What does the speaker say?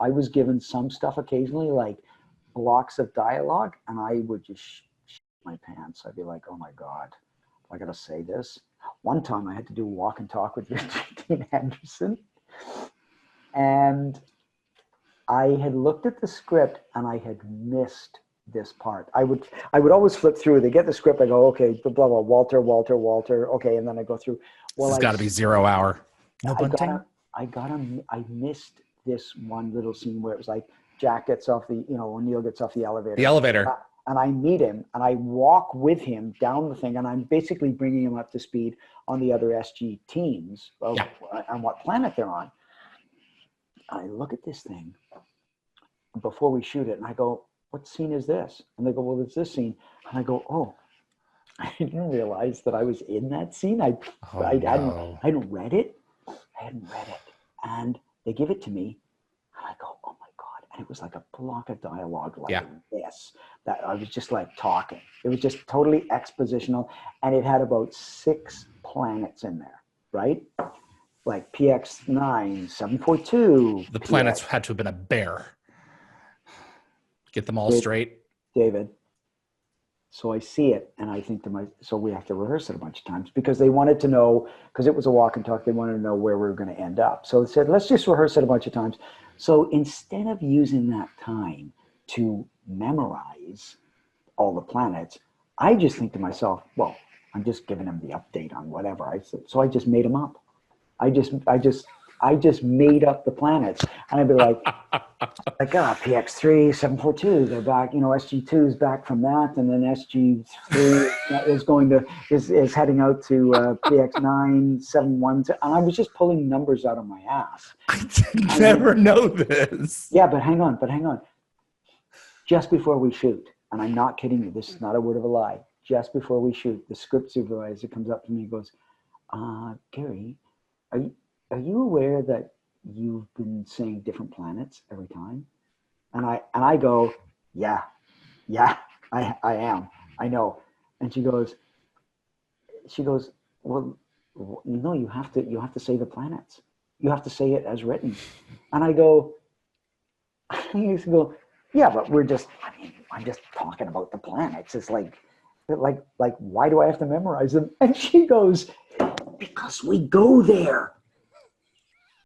I was given some stuff occasionally, like blocks of dialogue, and I would just shit my pants. I'd be like, oh my God, I got to say this. One time I had to do a walk and talk with Richard Dean Anderson, and I had looked at the script and I had missed this part. I would always flip through. They get the script. I go, okay, blah, blah, Walter. Okay. And then I go through. Well, this has got to be 0 hour. No bunting? I missed this one little scene where it was like Jack gets off O'Neill gets off the elevator. The elevator. And I meet him and I walk with him down the thing, and I'm basically bringing him up to speed on the other SG teams and what planet they're on. I look at this thing before we shoot it, and I go, what scene is this? And they go, well, it's this scene. And I go, oh, I didn't realize that I was in that scene. I hadn't read it. And they give it to me, and I go, oh my God. And it was like a block of dialogue like this, that I was just like talking. It was just totally expositional. And it had about 6 planets in there, right? Like PX9, 742. The planets had to have been a bear. Get them all straight. David. So I see it, and I think to myself, so we have to rehearse it a bunch of times, because they wanted to know, because it was a walk and talk, they wanted to know where we were going to end up. So they said, let's just rehearse it a bunch of times. So instead of using that time to memorize all the planets, I just think to myself, well, I'm just giving them the update on whatever. So I just made them up. I just made up the planets, and I'd be like PX3, 742, they're back, SG2 is back from that, and then SG3 is heading out to PX9, 712, and I was just pulling numbers out of my ass. I never know this. Yeah, but hang on. Just before we shoot, and I'm not kidding you, this is not a word of a lie, just before we shoot, the script supervisor comes up to me and goes, Gary, are you aware that you've been saying different planets every time? And I go, yeah, I am. I know. And she goes, well, no, you have to say the planets. You have to say it as written. And I go, yeah, but I'm just talking about the planets. It's like, why do I have to memorize them? And she goes, because we go there.